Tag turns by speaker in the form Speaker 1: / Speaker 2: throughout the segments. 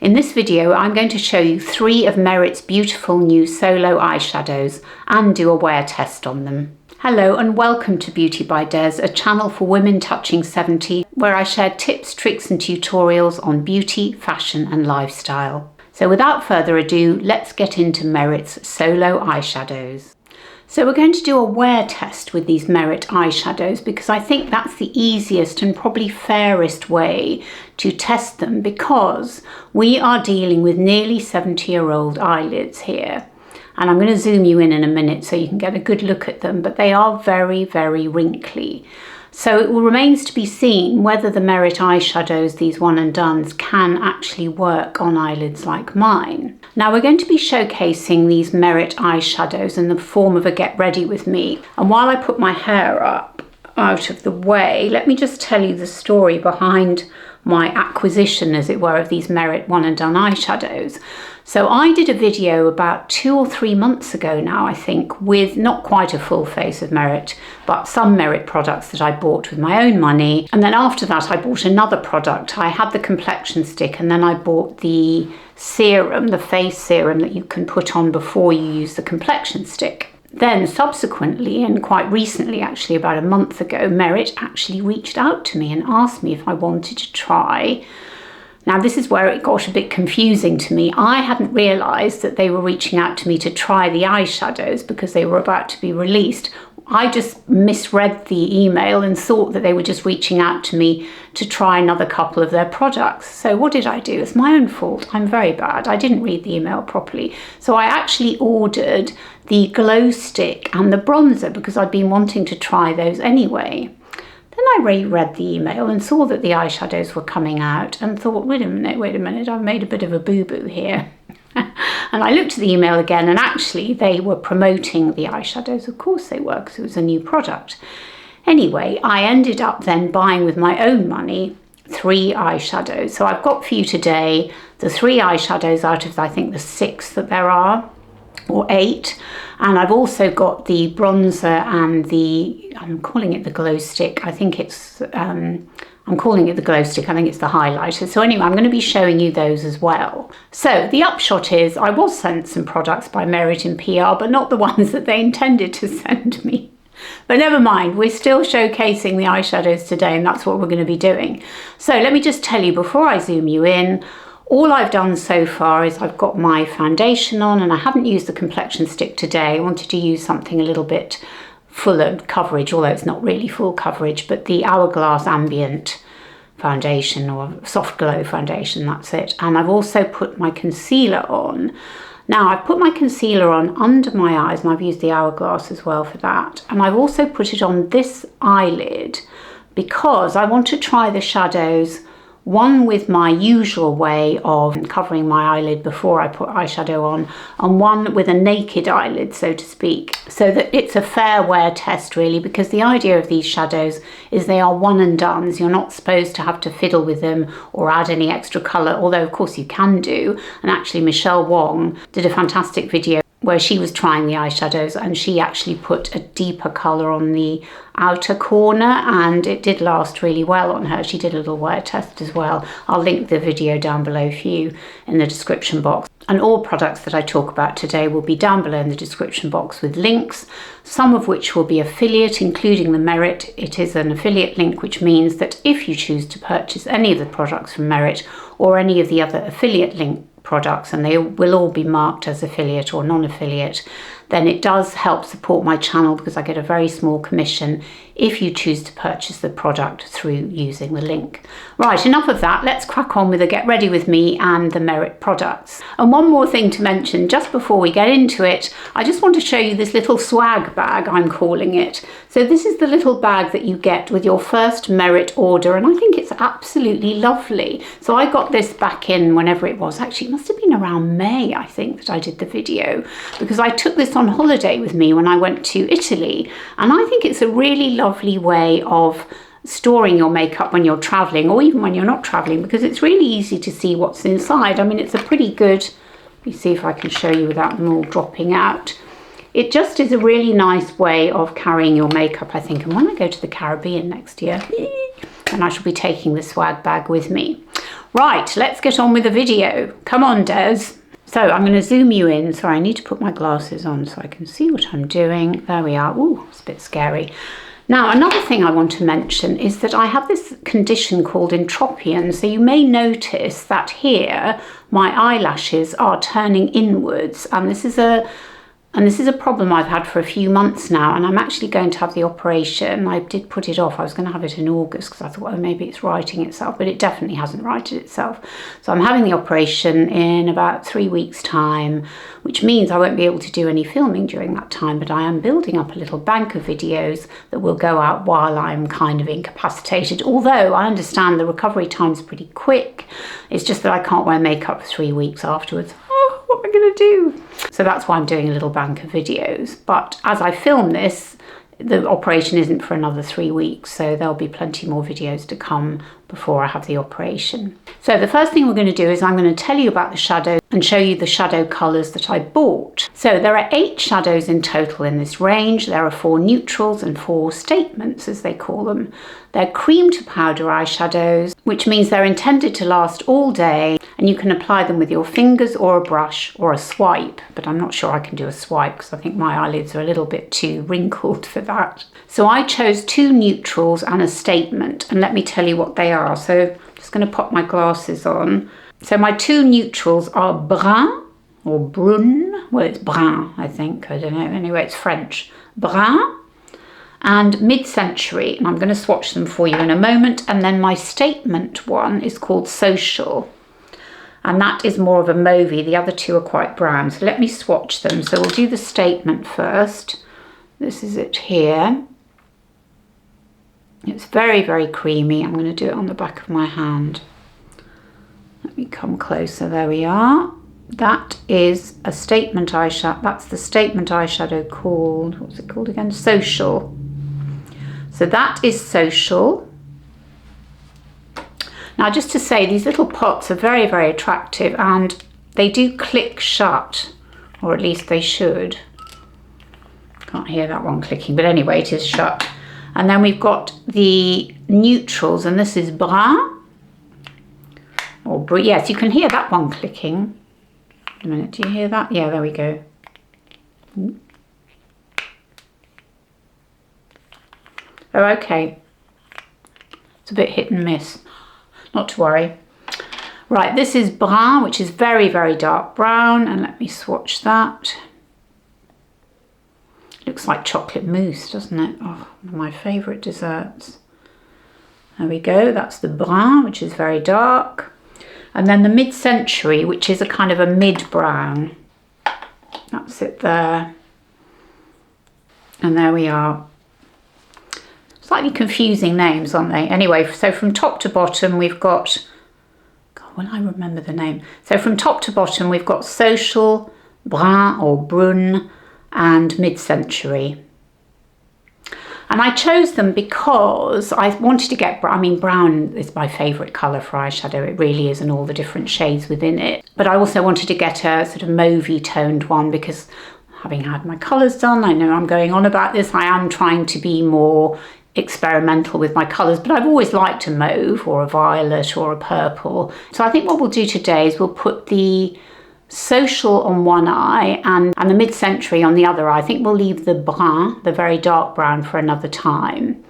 Speaker 1: In this video, I'm going to show you 3 of Merit's beautiful new solo eyeshadows and do a wear test on them. Hello and welcome to Beauty by Des, a channel for women touching 70, where I share tips, tricks and tutorials on beauty, fashion and lifestyle. So without further ado, let's get into Merit's solo eyeshadows. So we're going to do a wear test with these Merit eyeshadows because I think that's the easiest and probably fairest way to test them, because we are dealing with nearly 70-year-old eyelids here. And I'm going to zoom you in a minute so you can get a good look at them, but they are very, very wrinkly. So it remains to be seen whether the Merit eyeshadows, these one and dones, can actually work on eyelids like mine. Now we're going to be showcasing these Merit eyeshadows in the form of a get ready with me. And while I put my hair up out of the way, let me just tell you the story behind my acquisition, as it were, of these Merit one and done eyeshadows. So I did a video about 2 or 3 months ago now, I think, with not quite a full face of Merit, but some Merit products that I bought with my own money. And then after that, I bought another product. I had the complexion stick, and then I bought the serum, the face serum that you can put on before you use the complexion stick. Then subsequently, and quite recently actually, about a month ago, Merit actually reached out to me and asked me if I wanted to try. Now this is where it got a bit confusing to me. I hadn't realised that they were reaching out to me to try the eyeshadows because they were about to be released. I just misread the email and thought that they were just reaching out to me to try another couple of their products. So what did I do? It's my own fault. I'm very bad. I didn't read the email properly. So I actually ordered the glow stick and the bronzer because I'd been wanting to try those anyway. Then I reread the email and saw that the eyeshadows were coming out and thought, wait a minute, I've made a bit of a boo-boo here. And I looked at the email again, and actually they were promoting the eyeshadows. Of course they were, because it was a new product. Anyway, I ended up then buying with my own money 3 eyeshadows. So I've got for you today the 3 eyeshadows out of, I think, the 6 that there are, or 8. And I've also got the bronzer and the, I'm calling it the glow stick. I think it's, I'm calling it the glow stick. I think it's the highlighter. So anyway, I'm going to be showing you those as well. So the upshot is I was sent some products by Merit in PR, but not the ones that they intended to send me. But never mind, we're still showcasing the eyeshadows today, and that's what we're going to be doing. So let me just tell you before I zoom you in, all I've done so far is I've got my foundation on, and I haven't used the complexion stick today. I wanted to use something a little bit fuller coverage, although it's not really full coverage, but the Hourglass Ambient foundation, or soft glow foundation, that's it. And I've also put my concealer on. Now I've put my concealer on under my eyes, and I've used the Hourglass as well for that. And I've also put it on this eyelid because I want to try the shadows, one with my usual way of covering my eyelid before I put eyeshadow on, and one with a naked eyelid, so to speak, so that it's a fair wear test really, because the idea of these shadows is they are one and dones. You're not supposed to have to fiddle with them or add any extra colour, although of course you can do. And actually Michelle Wong did a fantastic video where she was trying the eyeshadows, and she actually put a deeper colour on the outer corner, and it did last really well on her. She did a little wear test as well. I'll link the video down below for you in the description box. And all products that I talk about today will be down below in the description box with links, some of which will be affiliate, including the Merit. It is an affiliate link, which means that if you choose to purchase any of the products from Merit or any of the other affiliate link products, and they will all be marked as affiliate or non-affiliate, then it does help support my channel because I get a very small commission if you choose to purchase the product through using the link. Right, enough of that. Let's crack on with the Get Ready With Me and the Merit products. And one more thing to mention just before we get into it, I just want to show you this little swag bag, I'm calling it. So this is the little bag that you get with your first Merit order, and I think it's absolutely lovely. So I got this back in whenever it was. Actually, it must have been around May, I think, that I did the video, because I took this on holiday with me when I went to Italy, and I think it's a really lovely way of storing your makeup when you're traveling, or even when you're not traveling, because it's really easy to see what's inside. I mean, it's a pretty good, let me see if I can show you without them all dropping out. It just is a really nice way of carrying your makeup, I think. And when I go to the Caribbean next year, and I shall be taking the swag bag with me. Right, let's get on with the video. Come on, Des. So I'm going to zoom you in. Sorry, I need to put my glasses on so I can see what I'm doing. There we are. Ooh, it's a bit scary. Now, another thing I want to mention is that I have this condition called entropion. So you may notice that here, my eyelashes are turning inwards. And this is a problem I've had for a few months now, and I'm actually going to have the operation. I did put it off. I was going to have it in August because I thought, well, maybe it's righting itself, but it definitely hasn't righted itself. So I'm having the operation in about 3 weeks' time, which means I won't be able to do any filming during that time, but I am building up a little bank of videos that will go out while I'm kind of incapacitated. Although I understand the recovery time's pretty quick. It's just that I can't wear makeup for 3 weeks afterwards. What am I going to do? So that's why I'm doing a little bank of videos. But as I film this, the operation isn't for another 3 weeks, so there'll be plenty more videos to come before I have the operation. So the first thing we're going to do is I'm going to tell you about the shadows and show you the shadow colours that I bought. So there are 8 shadows in total in this range. There are 4 neutrals and 4 statements, as they call them. They're cream to powder eyeshadows, which means they're intended to last all day, and you can apply them with your fingers or a brush or a swipe, but I'm not sure I can do a swipe because I think my eyelids are a little bit too wrinkled for that. So I chose 2 neutrals and a statement, and let me tell you what they are. So I'm just going to pop my glasses on. So my 2 neutrals are Brun or Brun. Well, it's Brun, I think. I don't know. Anyway, it's French. Brun and Mid-Century. And I'm going to swatch them for you in a moment. And then my statement one is called Social. And that is more of a mauvey. The other 2 are quite brown. So let me swatch them. So we'll do the statement first. This is it here. It's very, very creamy. I'm going to do it on the back of my hand. Let me come closer. There we are. That is a statement eyeshadow. That's the statement eyeshadow called, what's it called again? Social. So that is Social. Now, just to say, these little pots are very, very attractive, and they do click shut, or at least they should. Can't hear that one clicking, but anyway, it is shut. And then we've got the neutrals, and this is Brun. Or Brun, yes, you can hear that one clicking. Wait a minute, do you hear that? Yeah, there we go. Oh, okay. It's a bit hit and miss. Not to worry. Right, this is Brun, which is very, very dark brown. And let me swatch that. Looks like chocolate mousse, doesn't it? Oh, one of my favourite desserts. There we go. That's the Brun, which is very dark. And then the Mid-Century, which is a kind of a mid-brown. That's it there. And there we are. Slightly confusing names, aren't they? Anyway, so from top to bottom, we've got... God, will I remember the name? So from top to bottom, we've got Social, Brun or Brun, and Mid-Century. And I chose them because I wanted to get, I mean, brown is my favourite colour for eyeshadow. It really is, and all the different shades within it. But I also wanted to get a sort of mauvey toned one because having had my colours done, I know I'm going on about this, I am trying to be more experimental with my colours, but I've always liked a mauve or a violet or a purple. So I think what we'll do today is we'll put the Social on one eye and the Mid-Century on the other eye. I think we'll leave the Brun, the very dark brown, for another time.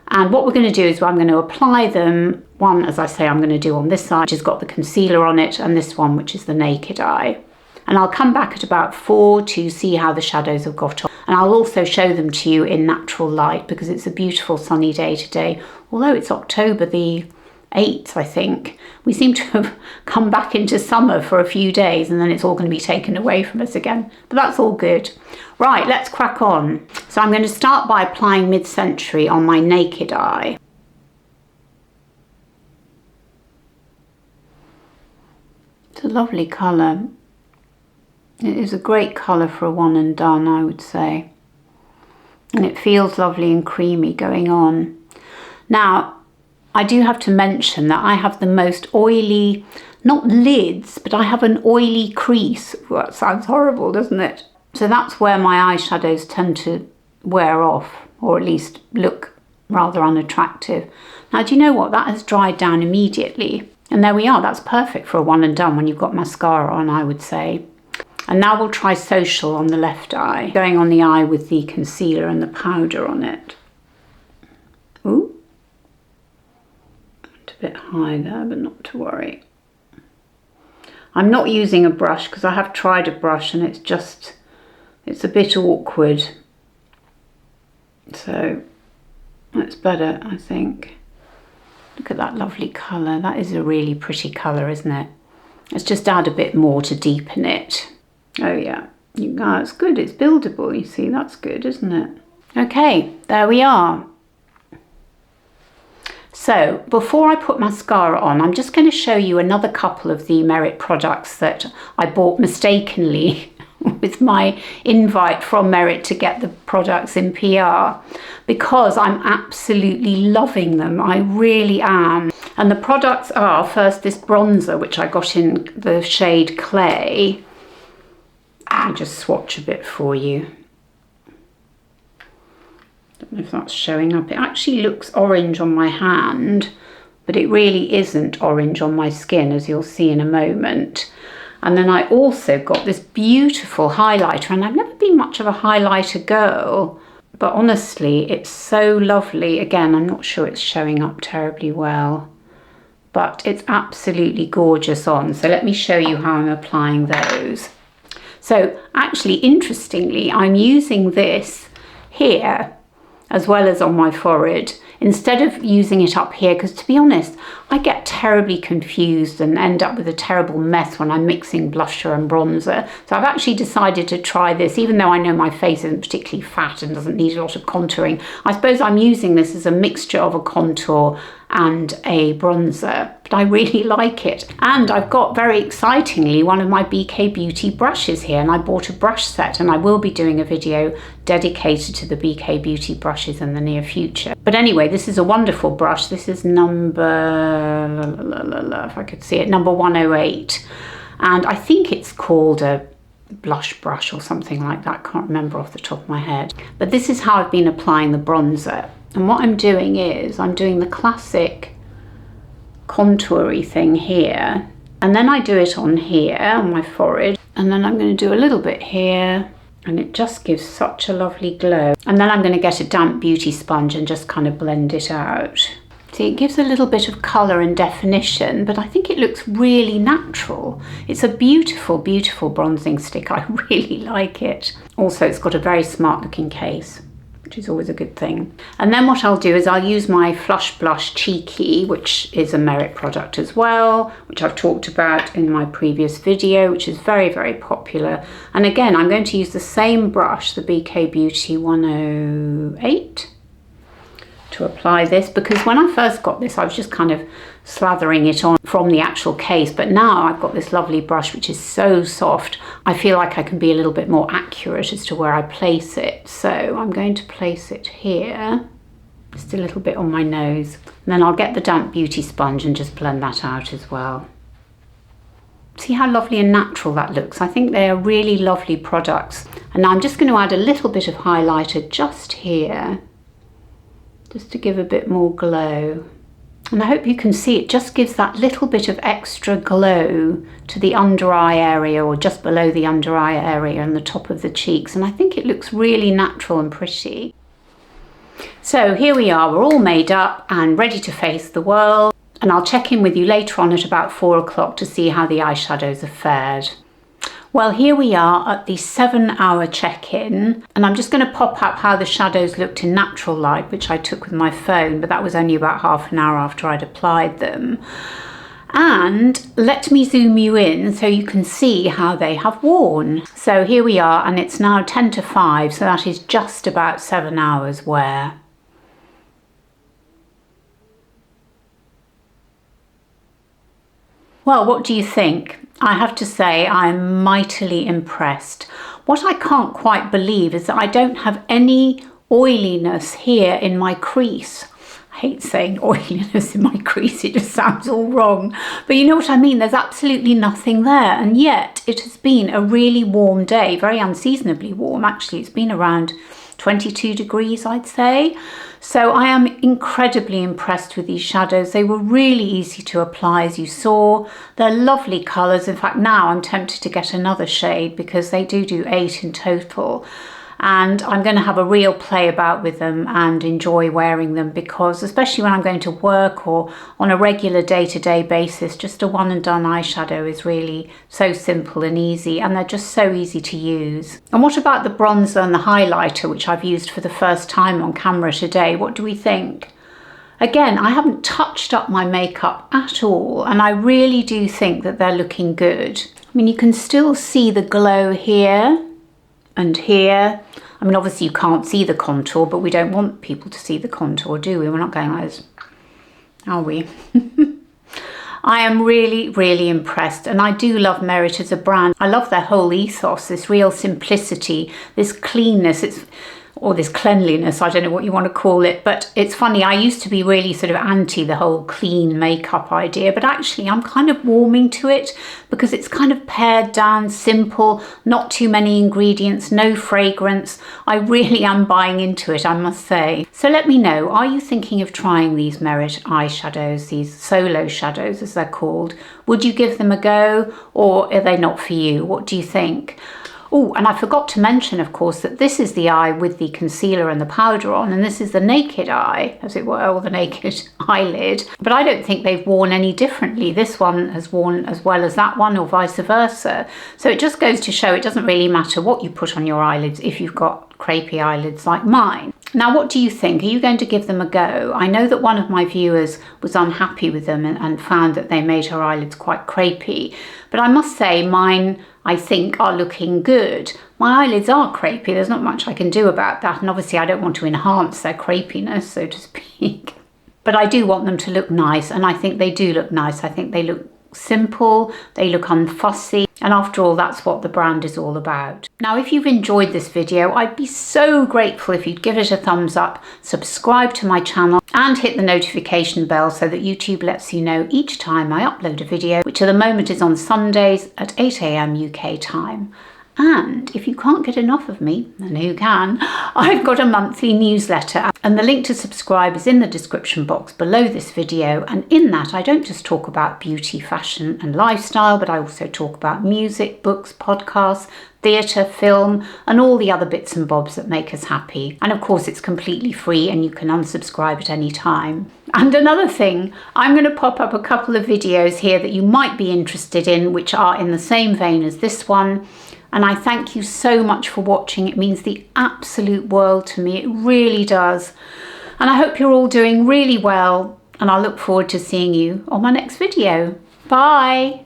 Speaker 1: And what we're going to do is I'm going to apply them. One, as I say, I'm going to do on this side, which has got the concealer on it, and this one, which is the naked eye. And I'll come back at about 4 to see how the shadows have got on. And I'll also show them to you in natural light because it's a beautiful sunny day today. Although it's October the 8th, I think. We seem to have come back into summer for a few days and then it's all going to be taken away from us again. But that's all good. Right, let's crack on. So I'm going to start by applying Mid-Century on my naked eye. It's a lovely colour. It is a great colour for a one and done, I would say. And it feels lovely and creamy going on. Now, I do have to mention that I have the most oily, not lids, but I have an oily crease. Well, that sounds horrible, doesn't it? So that's where my eyeshadows tend to wear off, or at least look rather unattractive. Now, do you know what? That has dried down immediately. And there we are, that's perfect for a one and done when you've got mascara on, I would say. And now we'll try Social on the left eye, going on the eye with the concealer and the powder on it. Ooh, went a bit high there, but not to worry. I'm not using a brush because I have tried a brush and it's a bit awkward. So that's better, I think. Look at that lovely colour. That is a really pretty colour, isn't it? Let's just add a bit more to deepen it. Oh yeah, it's good, it's buildable, you see, that's good, isn't it? Okay, there we are. So before I put mascara on, I'm just going to show you another couple of the Merit products that I bought mistakenly with my invite from Merit to get the products in PR, because I'm absolutely loving them. I really am. And the products are, first, this bronzer, which I got in the shade Clay. I'll just swatch a bit for you. Don't know if that's showing up. It actually looks orange on my hand, but it really isn't orange on my skin, as you'll see in a moment. And then I also got this beautiful highlighter, and I've never been much of a highlighter girl, but honestly, it's so lovely. Again, I'm not sure it's showing up terribly well, but it's absolutely gorgeous on. So let me show you how I'm applying those. So actually, interestingly, I'm using this here as well as on my forehead, instead of using it up here, because to be honest, I get terribly confused and end up with a terrible mess when I'm mixing blusher and bronzer. So I've actually decided to try this, even though I know my face isn't particularly fat and doesn't need a lot of contouring. I suppose I'm using this as a mixture of a contour and a bronzer, but I really like it. And I've got, very excitingly, one of my BK Beauty brushes here, and I bought a brush set, and I will be doing a video dedicated to the BK Beauty brushes in the near future. But anyway, this is a wonderful brush. This is number, if I could see it, number 108. And I think it's called a blush brush or something like that. Can't remember off the top of my head. But this is how I've been applying the bronzer. And what I'm doing is I'm doing the classic contoury thing here, and then I do it on here on my forehead, and then I'm going to do a little bit here, and it just gives such a lovely glow. And then I'm going to get a damp beauty sponge and just kind of blend it out. See, it gives a little bit of colour and definition, but I think it looks really natural. It's a beautiful, beautiful bronzing stick. I really like it. Also, it's got a very smart looking case, which is always a good thing. And then what I'll do is I'll use my Flush Blush Cheeky, which is a Merit product as well, which I've talked about in my previous video, which is very, very popular. And again, I'm going to use the same brush, the BK Beauty 108, to apply this, because when I first got this, I was just kind of slathering it on from the actual case, but now I've got this lovely brush which is so soft. I feel like I can be a little bit more accurate as to where I place it. So I'm going to place it here, just a little bit on my nose, and then I'll get the damp beauty sponge and just blend that out as well. See how lovely and natural that looks? I think they are really lovely products. And now I'm just going to add a little bit of highlighter just here, just to give a bit more glow. And I hope you can see it just gives that little bit of extra glow to the under eye area, or just below the under eye area and the top of the cheeks. And I think it looks really natural and pretty. So here we are, we're all made up and ready to face the world. And I'll check in with you later on at about 4 o'clock to see how the eyeshadows have fared. Well, here we are at the 7-hour check-in, and I'm just going to pop up how the shadows looked in natural light, which I took with my phone, but that was only about half an hour after I'd applied them. And let me zoom you in so you can see how they have worn. So here we are, and it's now 10 to 5, so that is just about 7 hours wear. Well, what do you think? I have to say I'm mightily impressed. What I can't quite believe is that I don't have any oiliness here in my crease. I hate saying oiliness in my crease, it just sounds all wrong. But you know what I mean, there's absolutely nothing there. And yet it has been a really warm day, very unseasonably warm actually. It's been around 22 degrees, I'd say. So I am incredibly impressed with these shadows. They were really easy to apply, as you saw. They're lovely colours. In fact, now I'm tempted to get another shade because they do 8 in total. And I'm going to have a real play about with them and enjoy wearing them, because especially when I'm going to work or on a regular day-to-day basis, just a one and done eyeshadow is really so simple and easy, and they're just so easy to use. And what about the bronzer and the highlighter, which I've used for the first time on camera today? What do we think? Again, I haven't touched up my makeup at all, and I really do think that they're looking good. I mean, you can still see the glow here and here. I mean, obviously you can't see the contour, but we don't want people to see the contour, do we? We're not going like this, are we? I am really impressed, and I do love Merit as a brand. I love their whole ethos, this real simplicity, this cleanness, or this cleanliness, I don't know what you want to call it. But it's funny, I used to be really sort of anti the whole clean makeup idea, but actually I'm kind of warming to it because it's kind of pared down, simple, not too many ingredients, no fragrance. I really am buying into it, I must say. So let me know, are you thinking of trying these Merit eyeshadows, these solo shadows as they're called? Would you give them a go, or are they not for you? What do you think? Oh, and I forgot to mention, of course, that this is the eye with the concealer and the powder on, and this is the naked eye, as it were, or the naked eyelid. But I don't think they've worn any differently. This one has worn as well as that one, or vice versa. So it just goes to show it doesn't really matter what you put on your eyelids if you've got crepey eyelids like mine. Now, what do you think? Are you going to give them a go? I know that one of my viewers was unhappy with them and found that they made her eyelids quite crepey. But I must say, mine, I think, are looking good. My eyelids are crepey. There's not much I can do about that. And obviously, I don't want to enhance their crepiness, so to speak. But I do want them to look nice, and I think they do look nice. I think they look simple, they look unfussy, and after all, that's what the brand is all about. Now, if you've enjoyed this video, I'd be so grateful if you'd give it a thumbs up, subscribe to my channel, and hit the notification bell so that YouTube lets you know each time I upload a video, which at the moment is on Sundays at 8 AM UK time. And if you can't get enough of me, and who can, I've got a monthly newsletter, and the link to subscribe is in the description box below this video. And in that, I don't just talk about beauty, fashion and lifestyle, but I also talk about music, books, podcasts, theatre, film, and all the other bits and bobs that make us happy. And of course, it's completely free and you can unsubscribe at any time. And another thing, I'm going to pop up a couple of videos here that you might be interested in, which are in the same vein as this one. And I thank you so much for watching. It means the absolute world to me. It really does. And I hope you're all doing really well. And I look forward to seeing you on my next video. Bye.